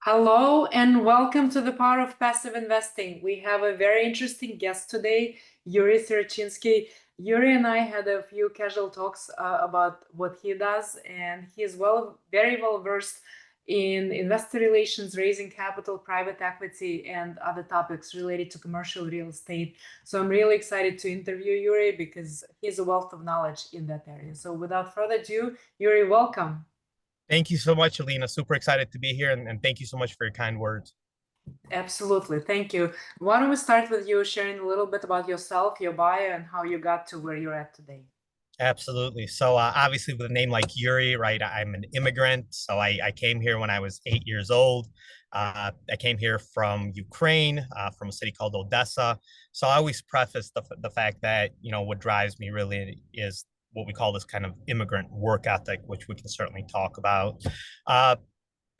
Hello and welcome to the Power of Passive Investing. We have a very interesting guest today, Yury Sirochinsky. Yury and I had a few casual talks about what he does, and he is very well versed in investor relations, raising capital, private equity, and other topics related to commercial real estate. So I'm really excited to interview Yury because he's a wealth of knowledge in that area. So without further ado, Yury, welcome. Thank you so much, Alina. Super excited to be here, and thank you so much for your kind words. Absolutely. Thank you. Why don't we start with you sharing a little bit about yourself, your bio, and how you got to where you're at today? Absolutely. So obviously, with a name like Yuri, right? I'm an immigrant. So I came here when I was 8 years old. I came here from Ukraine, from a city called Odessa. So I always preface the fact that what drives me really is what we call this kind of immigrant work ethic, which we can certainly talk about. Uh,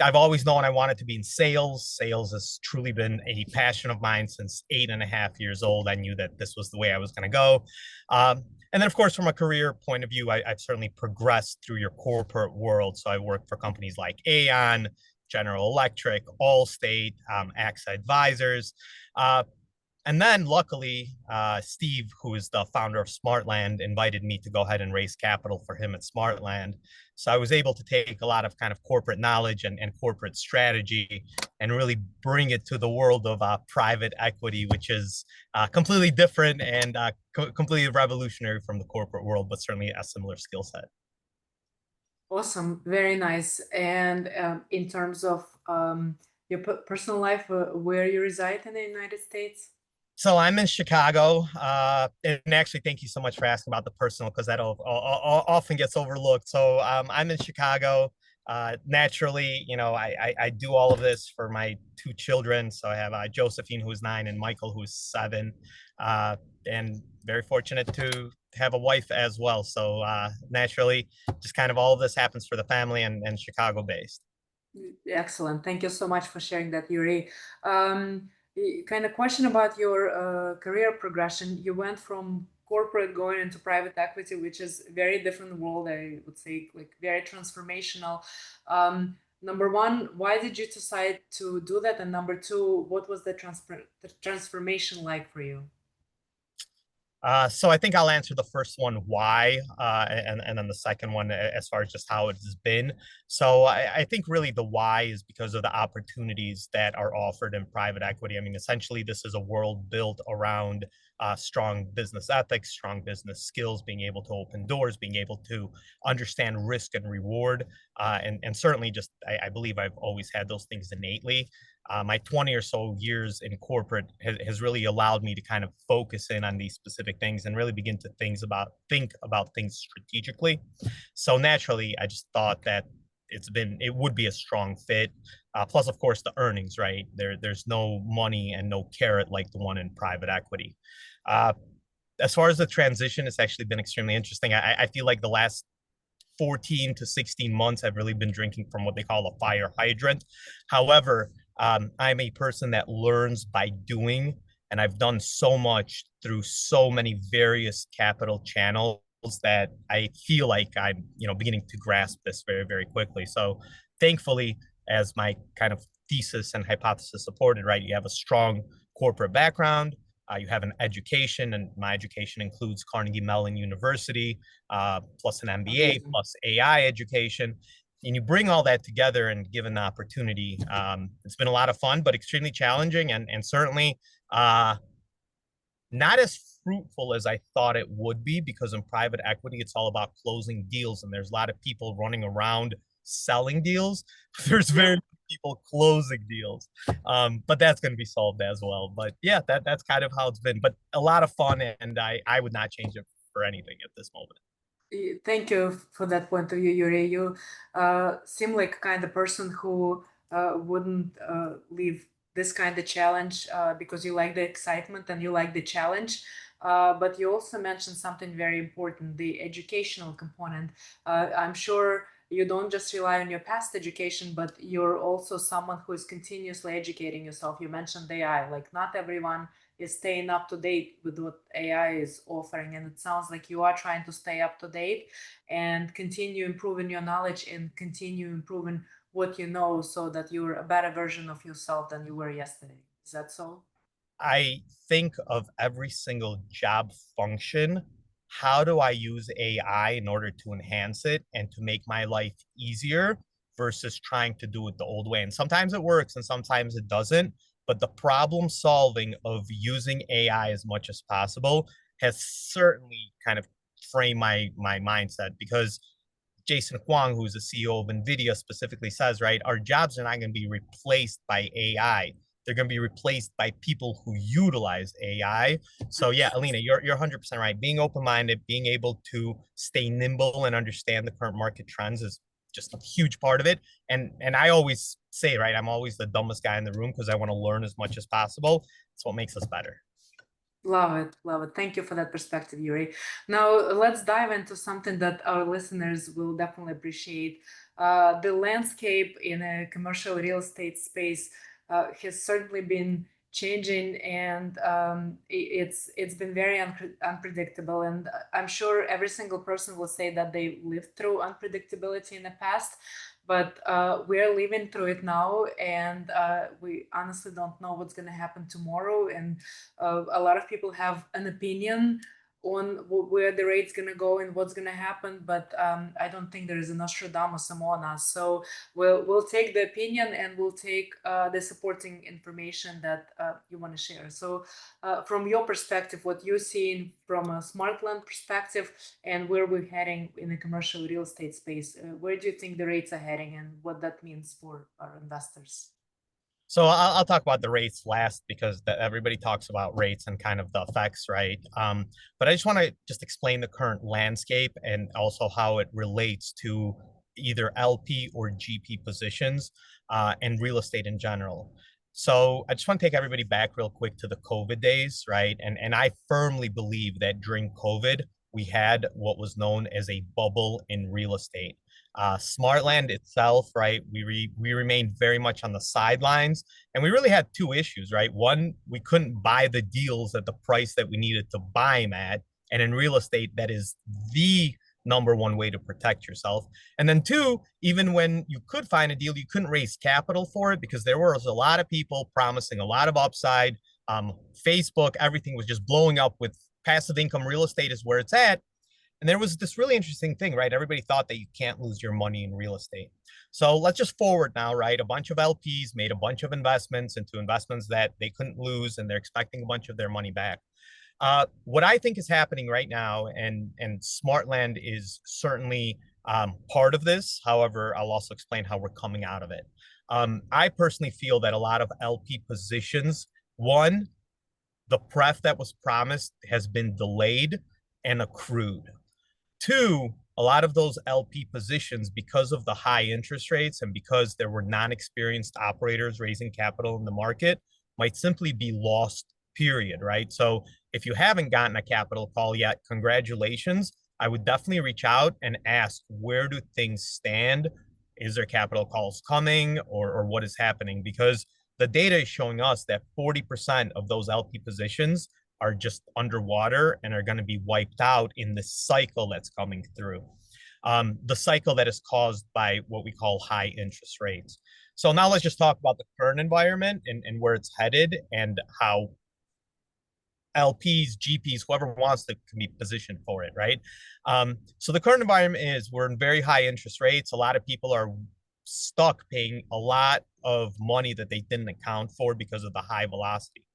I've always known I wanted to be in sales. Sales has truly been a passion of mine since 8.5 years old. I knew that this was the way I was going to go. And then, of course, from a career point of view, I've certainly progressed through your corporate world. So I worked for companies like Aon, General Electric, Allstate, AXA Advisors. And then luckily, Steve, who is the founder of Smartland, invited me to go ahead and raise capital for him at Smartland. So I was able to take a lot of kind of corporate knowledge and corporate strategy and really bring it to the world of private equity, which is completely different and completely revolutionary from the corporate world, but certainly a similar skill set. Awesome. Very nice. And in terms of your personal life, where you reside in the United States? So I'm in Chicago, and actually, thank you so much for asking about the personal because that often gets overlooked. So I'm in Chicago. Naturally, I do all of this for my two children. So I have Josephine, who's 9, and Michael, who's 7, and very fortunate to have a wife as well. So naturally, just kind of all of this happens for the family and Chicago based. Excellent. Thank you so much for sharing that, Yuri. Kind of question about your career progression. You went from corporate going into private equity, which is a very different world. I would say like very transformational. Number one, why did you decide to do that? And number two, what was the transformation like for you? So I think I'll answer the first one, why, and then the second one as far as just how it has been. So I think really the why is because of the opportunities that are offered in private equity. I mean, essentially, this is a world built around strong business ethics, strong business skills, being able to open doors, being able to understand risk and reward, and certainly just I believe I've always had those things innately. My 20 or so years in corporate has really allowed me to kind of focus in on these specific things and really begin to think about things strategically. So naturally, I just thought that it would be a strong fit. Plus, of course, the earnings, right? There's no money and no carrot like the one in private equity. Uh, as far as the transition, it's actually been extremely interesting. I feel like the last 14 to 16 months, I've really been drinking from what they call a fire hydrant. However, I'm a person that learns by doing, and I've done so much through so many various capital channels that I feel like I'm, beginning to grasp this very, very quickly. So, thankfully, as my kind of thesis and hypothesis supported, right, you have a strong corporate background. You have an education, and my education includes Carnegie Mellon University, plus an MBA, Amazing. plus AI education. And you bring all that together and given the opportunity, it's been a lot of fun, but extremely challenging and certainly not as fruitful as I thought it would be because in private equity, it's all about closing deals. And there's a lot of people running around selling deals. There's very Yeah. few people closing deals. But that's going to be solved as well. But yeah, that's kind of how it's been. But a lot of fun. And I would not change it for anything at this moment. Thank you for that point of view, Yuri. You seem like kind of person who wouldn't leave this kind of challenge because you like the excitement and you like the challenge. But you also mentioned something very important, the educational component. I'm sure you don't just rely on your past education, but you're also someone who is continuously educating yourself. You mentioned AI, like not everyone is staying up to date with what AI is offering. And it sounds like you are trying to stay up to date and continue improving your knowledge and continue improving what you know so that you're a better version of yourself than you were yesterday. Is that so? I think of every single job function. How do I use AI in order to enhance it and to make my life easier versus trying to do it the old way? And sometimes it works and sometimes it doesn't. But the problem solving of using AI as much as possible has certainly kind of framed my mindset because Jason Huang, who's the CEO of NVIDIA, specifically says, right, our jobs are not going to be replaced by AI. They're going to be replaced by people who utilize AI. So yeah, Alina, you're 100% right. Being open-minded, being able to stay nimble and understand the current market trends is just a huge part of it. And I always say, right, I'm always the dumbest guy in the room because I want to learn as much as possible. It's what makes us better. Love it, love it. Thank you for that perspective, Yuri. Now let's dive into something that our listeners will definitely appreciate. The landscape in a commercial real estate space has certainly been changing, and it's been very unpredictable. And I'm sure every single person will say that they lived through unpredictability in the past, but we're living through it now, and we honestly don't know what's going to happen tomorrow. And a lot of people have an opinion on where the rate's going to go and what's going to happen, but I don't think there is a Nostradamus among us. So we'll take the opinion and we'll take the supporting information that you want to share. So from your perspective, what you're seeing from a Smartland perspective, and where we're heading in the commercial real estate space, where do you think the rates are heading and what that means for our investors? So I'll talk about the rates last because everybody talks about rates and kind of the effects, right? But I just want to just explain the current landscape and also how it relates to either LP or GP positions and real estate in general. So I just want to take everybody back real quick to the COVID days, right? And I firmly believe that during COVID, we had what was known as a bubble in real estate. Smartland itself, right? We remained very much on the sidelines, and we really had two issues, right? One, we couldn't buy the deals at the price that we needed to buy them at, and in real estate, that is the number one way to protect yourself. And then two, even when you could find a deal, you couldn't raise capital for it because there was a lot of people promising a lot of upside. Facebook, everything was just blowing up with passive income real estate is where it's at. And there was this really interesting thing, right? Everybody thought that you can't lose your money in real estate. So let's just forward now, right? A bunch of LPs made a bunch of investments into investments that they couldn't lose, and they're expecting a bunch of their money back. What I think is happening right now, and Smartland is certainly part of this. However, I'll also explain how we're coming out of it. I personally feel that a lot of LP positions, one, the pref that was promised has been delayed and accrued. Two, a lot of those LP positions, because of the high interest rates and because there were non-experienced operators raising capital in the market, might simply be lost, period, right? So if you haven't gotten a capital call yet, congratulations. I would definitely reach out and ask, where do things stand? Is there capital calls coming, or what is happening? Because the data is showing us that 40% of those LP positions are just underwater and are going to be wiped out in the cycle that's coming through. The cycle that is caused by what we call high interest rates. So now let's just talk about the current environment and where it's headed and how LPs, GPs, whoever wants to can be positioned for it, right? So the current environment is we're in very high interest rates. A lot of people are stuck paying a lot of money that they didn't account for because of the high velocity.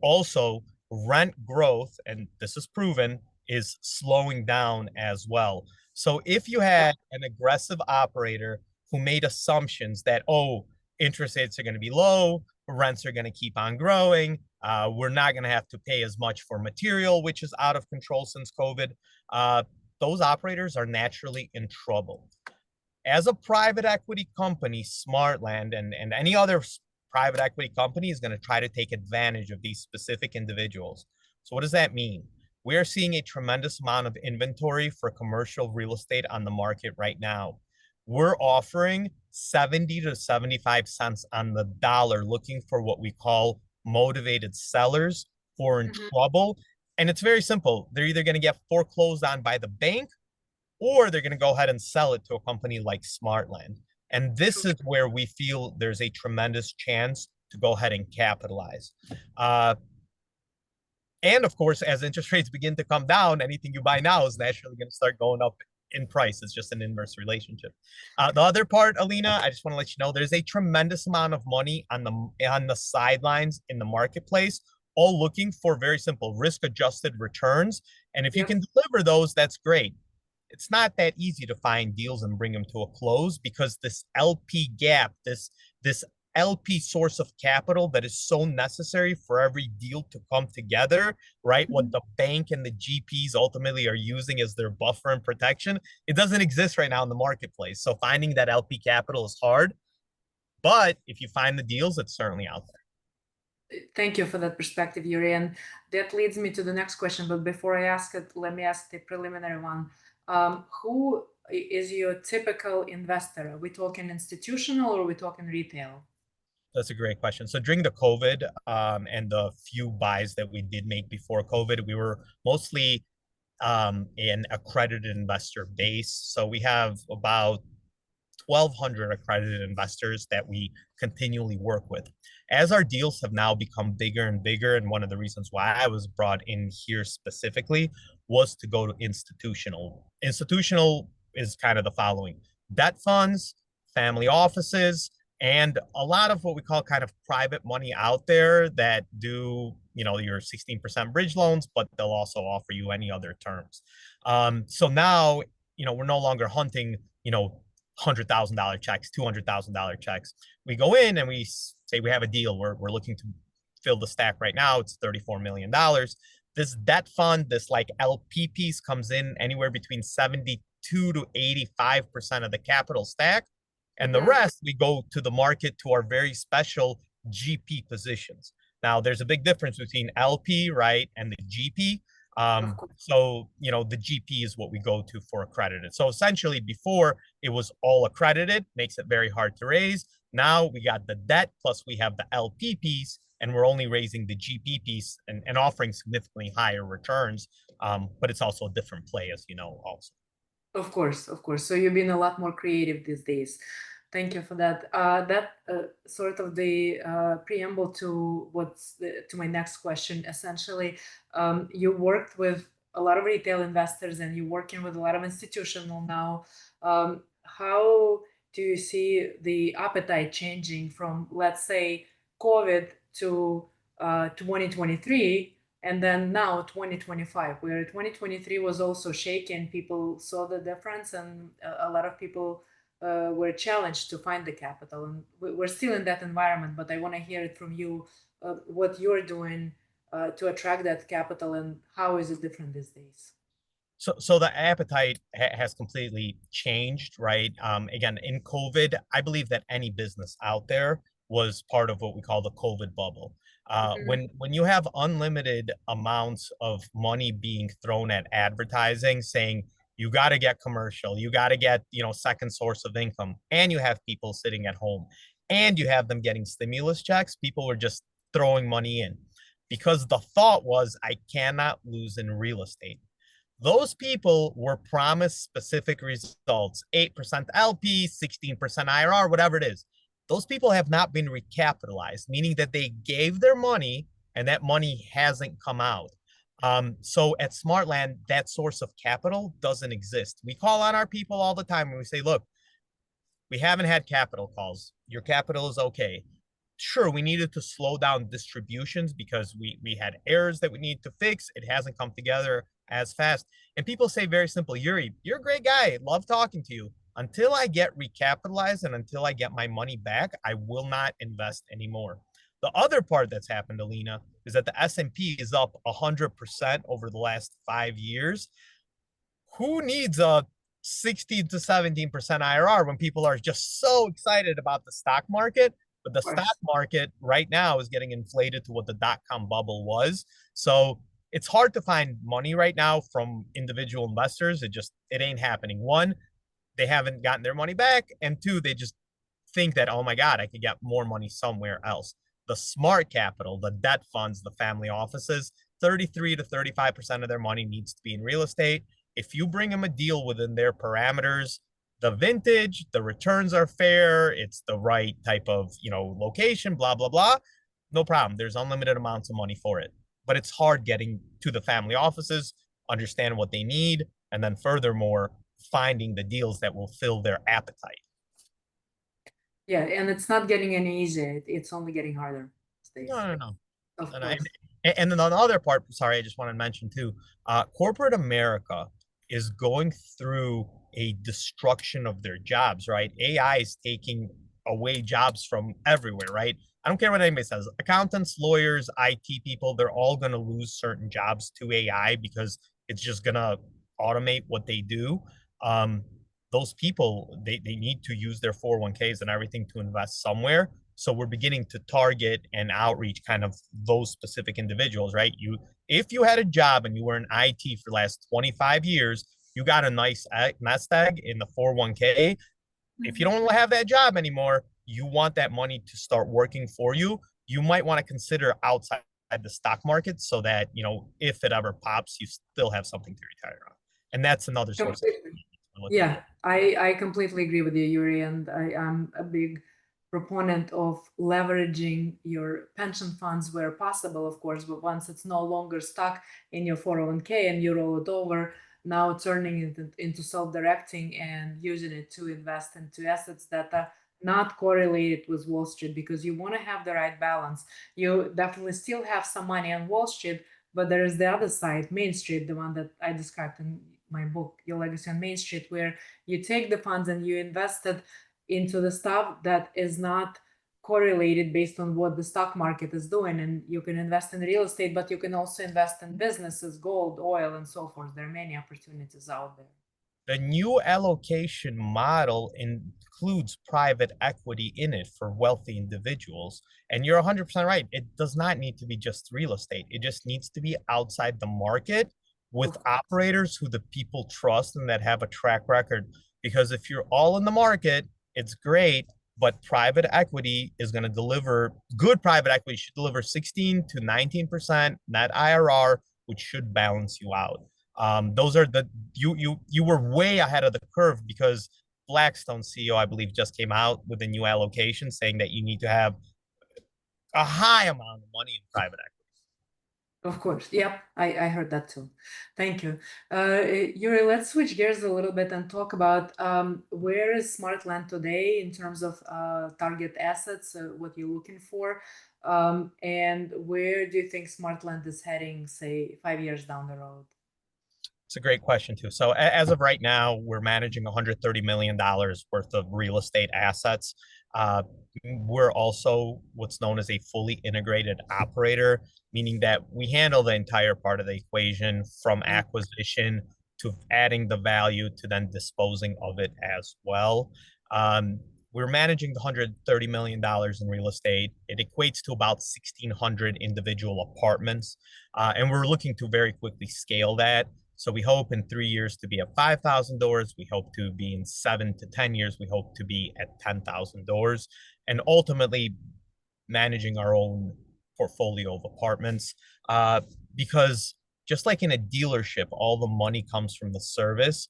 Also, rent growth, and this is proven, is slowing down as well. So if you had an aggressive operator who made assumptions that, oh, interest rates are going to be low, rents are going to keep on growing, we're not going to have to pay as much for material, which is out of control since COVID, those operators are naturally in trouble. As a private equity company, Smartland and any other private equity company is going to try to take advantage of these specific individuals. So what does that mean? We are seeing a tremendous amount of inventory for commercial real estate on the market right now. We're offering 70 to 75 cents on the dollar looking for what we call motivated sellers who are in Mhm. trouble. And it's very simple. They're either going to get foreclosed on by the bank or they're going to go ahead and sell it to a company like Smartland. And this is where we feel there's a tremendous chance to go ahead and capitalize. Uh, and of course, as interest rates begin to come down, anything you buy now is naturally going to start going up in price. It's just an inverse relationship. The other part, Alina, I just want to let you know there's a tremendous amount of money on the sidelines in the marketplace, all looking for very simple risk-adjusted returns. And if you Yep. can deliver those, that's great. It's not that easy to find deals and bring them to a close because this LP gap, this LP source of capital that is so necessary for every deal to come together, right? What the bank and the GPs ultimately are using as their buffer and protection, it doesn't exist right now in the marketplace. So finding that LP capital is hard, but if you find the deals, it's certainly out there. Thank you for that perspective, Yury. And that leads me to the next question. But before I ask it, let me ask the preliminary one. Who is your typical investor? Are we talking institutional or are we talking retail? That's a great question. So during the COVID and the few buys that we did make before COVID, we were mostly an accredited investor base. So we have about 1,200 accredited investors that we continually work with. As our deals have now become bigger and bigger, and one of the reasons why I was brought in here specifically was to go to institutional. Institutional is kind of the following: debt funds, family offices, and a lot of what we call kind of private money out there that do, your 16% bridge loans, but they'll also offer you any other terms. So now, we're no longer hunting, $100,000 checks, $200,000 checks. We go in and we say we have a deal. We're looking to fill the stack right now. It's $34 million. This debt fund, this like LP piece comes in anywhere between 72 to 85% of the capital stack. And the rest, we go to the market to our very special GP positions. Now, there's a big difference between LP, right, and the GP. So, the GP is what we go to for accredited. So essentially before it was all accredited, makes it very hard to raise. Now we got the debt plus we have the LP piece and we're only raising the GP piece and offering significantly higher returns. But it's also a different play, as you know, also. Of course, of course. So you've been a lot more creative these days. Thank you for that. That sort of the preamble to to my next question. Essentially, you worked with a lot of retail investors and you're working with a lot of institutional now. How do you see the appetite changing from, let's say, COVID to 2023? And then now 2025, where 2023 was also shaken, people saw the difference, and a lot of people were challenged to find the capital. And we're still in that environment, but I want to hear it from you, what you're doing to attract that capital and how is it different these days? So the appetite has completely changed, right? Again, in COVID, I believe that any business out there was part of what we call the COVID bubble. When you have unlimited amounts of money being thrown at advertising, saying you got to get commercial, you got to get second source of income, and you have people sitting at home, and you have them getting stimulus checks, people were just throwing money in because the thought was I cannot lose in real estate. Those people were promised specific results: 8% LP, 16% IRR, whatever it is. Those people have not been recapitalized, meaning that they gave their money and that money hasn't come out. So at Smartland, that source of capital doesn't exist. We call on our people all the time and we say, look, we haven't had capital calls. Your capital is okay. Sure, we needed to slow down distributions because we had errors that we need to fix. It hasn't come together as fast. And people say very simple, Yury, you're a great guy. Love talking to you. Until I get recapitalized and until I get my money back, I will not invest anymore. The other part that's happened, Alina, is that the S&P is up 100% over the last 5 years. Who needs a 16 to 17% IRR when people are just so excited about the stock market? But the stock market right now is getting inflated to what the dot-com bubble was. So it's hard to find money right now from individual investors. It ain't happening. One, they haven't gotten their money back. And two, they just think that, oh my God, I could get more money somewhere else. The smart capital, the debt funds, the family offices, 33 to 35% of their money needs to be in real estate. If you bring them a deal within their parameters, the vintage, the returns are fair, it's the right type of, location, blah, blah, blah, no problem. There's unlimited amounts of money for it. But it's hard getting to the family offices, understand what they need, and then furthermore, finding the deals that will fill their appetite. Yeah, and it's not getting any easier. It's only getting harder these No, days. no, no. Of And, I, course. and then on the other part, sorry, I just want to mention too, corporate America is going through a destruction of their jobs, right? AI is taking away jobs from everywhere, right? I don't care what anybody says. Accountants, lawyers, IT people, they're all going to lose certain jobs to AI because it's just going to automate what they do. Um, those people, they need to use their 401ks and everything to invest somewhere. So we're beginning to target and outreach kind of those specific individuals, right? If you had a job and you were in IT for the last 25 years, you got a nice nest egg in the 401k. If you Mhm. don't have that job anymore, you want that money to start working for you. You might want to consider outside the stock market so that, if it ever pops, you still have something to retire on. And that's another source of Completely. we're looking at. Yeah, I completely agree with you, Yuri, and I'm a big proponent of leveraging your pension funds where possible, of course, but once it's no longer stuck in your 401k and you roll it over, now turning it into self-directing and using it to invest into assets that are not correlated with Wall Street because you want to have the right balance. You definitely still have some money on Wall Street, but there is the other side, Main Street, the one that I described in my book, Your Legacy on Main Street, where you take the funds and you invest it into the stuff that is not correlated based on what the stock market is doing. And you can invest in real estate, but you can also invest in businesses, gold, oil, and so forth. There are many opportunities out there. The new allocation model includes private equity in it for wealthy individuals. And you're 100% right. It does not need to be just real estate, it just needs to be outside the market with Of course. operators who the people trust and that have a track record. Because if you're all in the market, it's great, but private equity is going to deliver good private equity should deliver 16 to 19% net IRR, which should balance you out. Those are the you were way ahead of the curve because Blackstone CEO, I believe, just came out with a new allocation saying that you need to have a high amount of money in private equity. Of course. Yep. I heard that too. Thank you. Yuri, let's switch gears a little bit and talk about where is Smartland today in terms of target assets, what you're looking for, and where do you think Smartland is heading, say, 5 years down the road? It's a great question too. So as of right now, we're managing $130 million worth of real estate assets. Uh, we're also what's known as a fully integrated operator, meaning that we handle the entire part of the equation from Mm. acquisition to adding the value to then disposing of it as well. Um, we're managing the $130 million in real estate. It equates to about 1,600 individual apartments. And we're looking to very quickly scale that. So we hope in 3 years to be at 5,000 doors. We hope to be in 7 to 10 years. We hope to be at 10,000 doors, and ultimately managing our own portfolio of apartments. Because just like in a dealership, all the money comes from the service.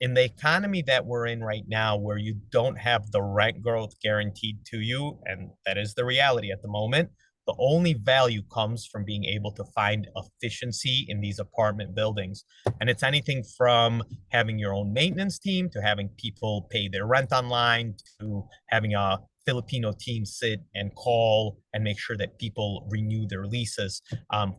In the economy that we're in right now, where you don't have the rent growth guaranteed to you, and that is the reality at the moment, the only value comes from being able to find efficiency in these apartment buildings. And it's anything from having your own maintenance team to having people pay their rent online to having a Filipino team sit and call and make sure that people renew their leases.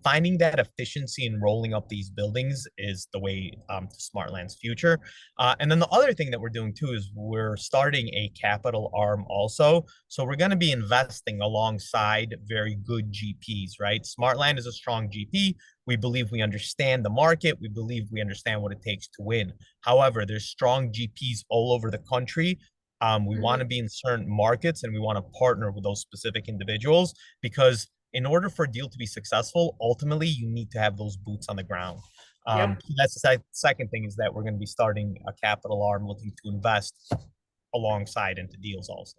Finding that efficiency and rolling up these buildings is the way to Smartland's future. And then the other thing that we're doing too is we're starting a capital arm also. So we're going to be investing alongside very good GPs, right? Smartland is a strong GP. We believe we understand the market. We believe we understand what it takes to win. However, there's strong GPs all over the country. We want to Mhm. be in certain markets and we want to partner with those specific individuals because in order for a deal to be successful, ultimately you need to have those boots on the ground. Yep. That's the second thing is that we're going to be starting a capital arm looking to invest alongside into deals also.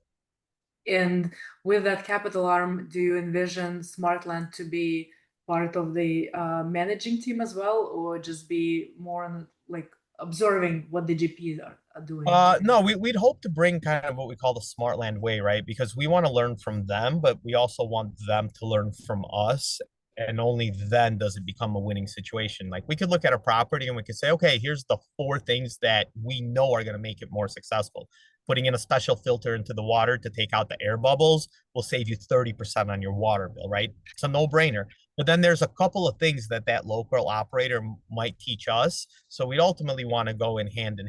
And with that capital arm, do you envision Smartland to be part of the managing team as well, or just be more on like observing what the GPs doing? No, we'd hope to bring kind of what we call the Smartland way, right? Because we want to learn from them, but we also want them to learn from us. And only then does it become a winning situation. Like we could look at a property and we could say, okay, here's the four things that we know are going to make it more successful. Putting in a special filter into the water to take out the air bubbles will save you 30% on your water bill, right? It's a no-brainer. But then there's a couple of things that that local operator might teach us. So we ultimately want to go in hand.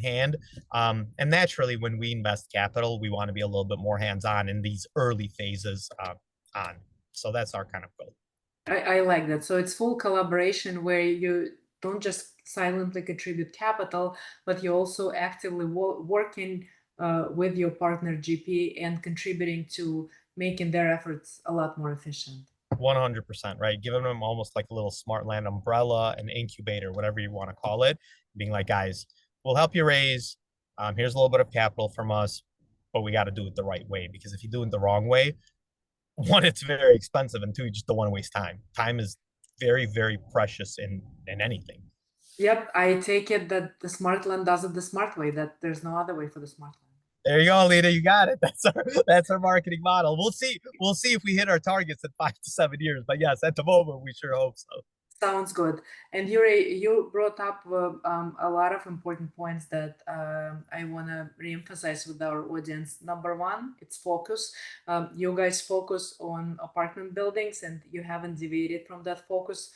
And naturally, when we invest capital, we want to be a little bit more hands-on in these early phases on. So that's our kind of goal. I like that. So it's full collaboration where you don't just silently contribute capital, but you also actively working with your partner GP and contributing to making their efforts a lot more efficient. 100%, right? Giving them almost like a little Smartland umbrella, an incubator, whatever you want to call it, being like, guys, we'll help you raise. Here's a little bit of capital from us, but we got to do it the right way. Because if you do it the wrong way, one, it's very expensive, and two, you just don't want to waste time. Time is very precious in anything. Yep, I take it that the Smartland does it the smart way, that there's no other way for the Smartland. There you go, Alina. You got it. That's our marketing model. We'll see. We'll see if we hit our targets in 5 to 7 years. But yes, at the moment, we sure hope so. Sounds good. And Yuri, you brought up a lot of important points that I want to reemphasize with our audience. Number one, it's focus. You guys focus on apartment buildings and you haven't deviated from that focus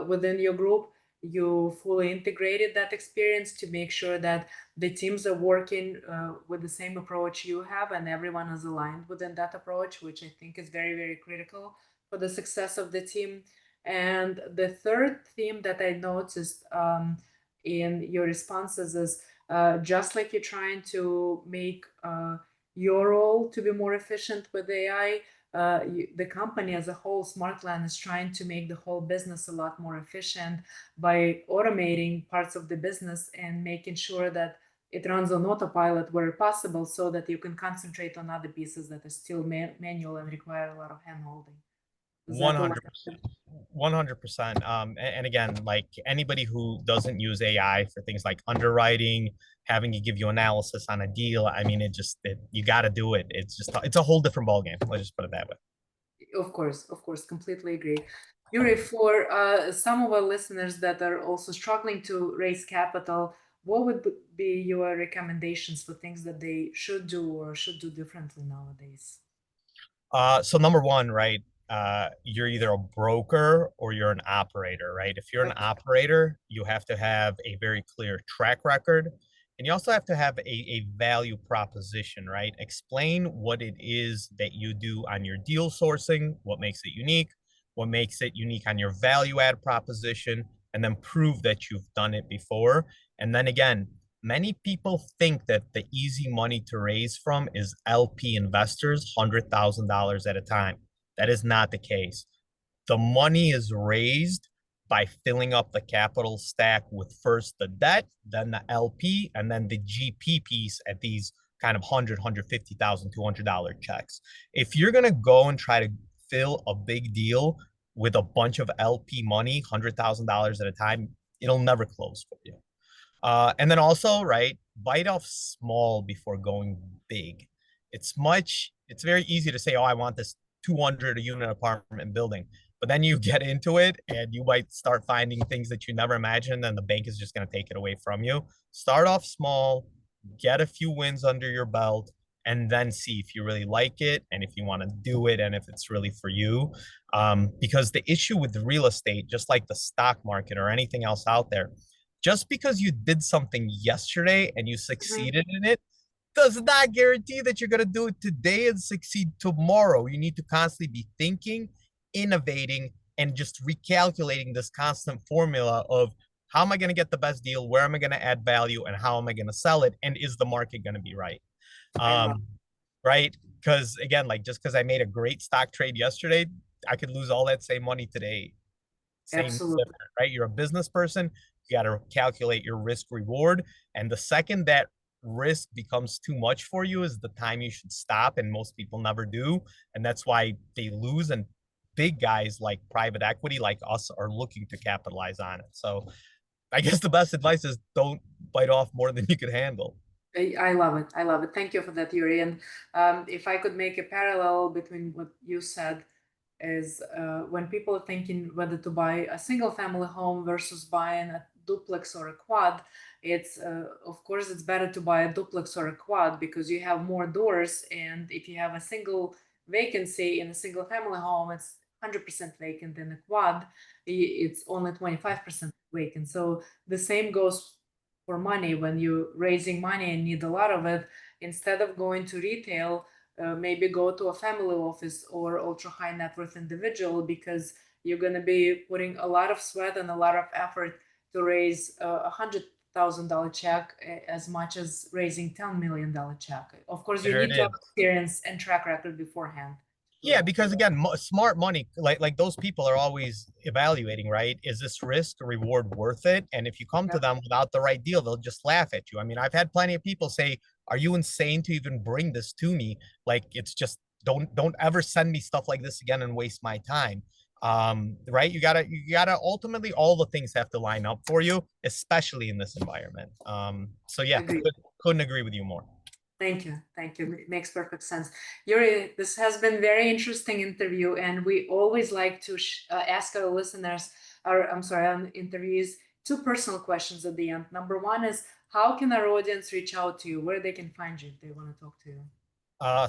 within your group. You fully integrated that experience to make sure that the teams are working with the same approach you have and everyone is aligned within that approach, which I think is very critical for the success of the team. And the third theme that I noticed in your responses is just like you're trying to make your role to be more efficient with AI, the company as a whole, Smartland, is trying to make the whole business a lot more efficient by automating parts of the business and making sure that it runs on autopilot where possible so that you can concentrate on other pieces that are still manual and require a lot of hand holding. Is that all? 100%. 100%. And again, like anybody who doesn't use AI for things like underwriting, having to give you analysis on a deal, I mean, you got to do it. It's a whole different ballgame. Let's just put it that way. Of course, completely agree. Yuri, for some of our listeners that are also struggling to raise capital, what would be your recommendations for things that they should do or should do differently nowadays? So number one, right? You're either a broker or you're an operator, right? If you're an Okay. operator, you have to have a very clear track record, and you also have to have a value proposition, right? Explain what it is that you do on your deal sourcing, what makes it unique on your value add proposition, and then prove that you've done it before. And then again, many people think that the easy money to raise from is LP investors, $100,000 at a time. That is not the case. The money is raised by filling up the capital stack with first the debt, then the LP, and then the GP piece at these kind of 100, 150,000, $200 checks. If you're going to go and try to fill a big deal with a bunch of LP money, $100,000 at a time, it'll never close for you. And then also, right, bite off small before going big. It's very easy to say, oh, I want this 200 a unit apartment building. But then you get into it and you might start finding things that you never imagined, and the bank is just going to take it away from you. Start off small, get a few wins under your belt, and then see if you really like it and if you want to do it and if it's really for you. Because the issue with real estate, just like the stock market or anything else out there, just because you did something yesterday and you Mhm. succeeded in it does not guarantee that you're going to do it today and succeed tomorrow. You need to constantly be thinking, innovating, and just recalculating this constant formula of how am I going to get the best deal? Where am I going to add value? And how am I going to sell it? And is the market going to be right? I love. Um, right? Because again, like just because I made a great stock trade yesterday, I could lose all that same money today. Same Absolutely. different, right? You're a business person. You got to calculate your risk reward. And the second that risk becomes too much for you is the time you should stop. And most people never do. And that's why they lose. And big guys like private equity, like us, are looking to capitalize on it. So I guess the best advice is don't bite off more than you could handle. I love it. I love it. Thank you for that, Yuri. And if I could make a parallel between what you said is when people are thinking whether to buy a single family home versus buying a duplex or a quad, it's of course it's better to buy a duplex or a quad because you have more doors, and if you have a single vacancy in a single family home, it's 100% vacant. In a quad, it's only 25% vacant. So the same goes for money. When you're raising money and need a lot of it, instead of going to retail, maybe go to a family office or ultra high net worth individual, because you're going to be putting a lot of sweat and a lot of effort to raise $100,000 check as much as raising $10 million check. Of course, you There it need to have is. experience and track record beforehand for Yeah, that. because again, smart money, like those people are always evaluating, right? Is this risk or reward worth it? And if you come to Yep, them without the right deal, they'll just laugh at you. I mean, I've had plenty of people say, "Are you insane to even bring this to me? Like, it's just don't ever send me stuff like this again and waste my time." Right? You gotta ultimately all the things have to line up for you, especially in this environment. So yeah, agree. couldn't agree with you more. Thank you. Thank you. It makes perfect sense. Yuri, this has been very interesting interview, and we always like to ask our listeners, or I'm sorry, our interviewees, two personal questions at the end. Number one is, how can our audience reach out to you? Where they can find you if they want to talk to you?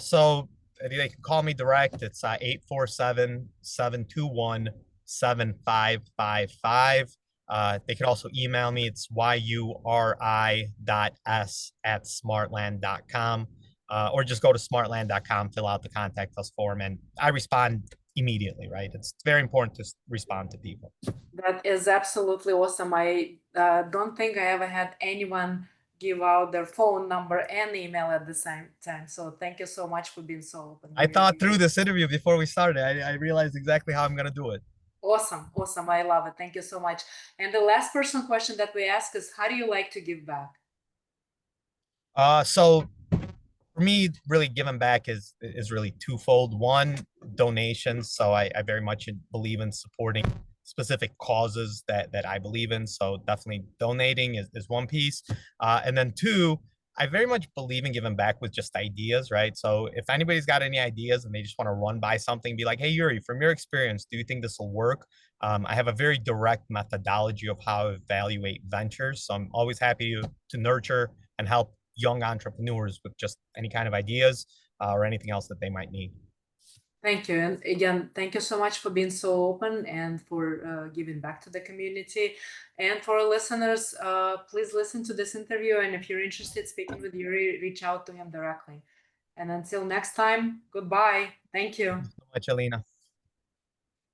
So they can call me direct. It's 847-721-7555. They can also email me. It's yuri.s@smartland.com, or just go to smartland.com, fill out the contact us form, and I respond immediately, right? It's very important to respond to people. That is absolutely awesome. I don't think I ever had anyone give out their phone number and email at the same time. So thank you so much for being so open. I We really thought through this interview before we started. I realized exactly how I'm going to do it. awesome, awesome. I love it. Thank you so much. And the last personal question that we ask is, how do you like to give back? So for me, really giving back is really twofold. One, donations. So I very much believe in supporting specific causes that I believe in. So definitely donating is one piece. And then two, I very much believe in giving back with just ideas, right? So if anybody's got any ideas and they just want to run by something, be like, hey, Yuri, from your experience, do you think this will work? I have a very direct methodology of how I evaluate ventures. So I'm always happy to nurture and help young entrepreneurs with just any kind of ideas or anything else that they might need. Thank you. And again, thank you so much for being so open and for giving back to the community. And for our listeners, please listen to this interview. And if you're interested in speaking with Yuri, reach out to him directly. And until next time, goodbye. Thank you. Thank you so much, Alina.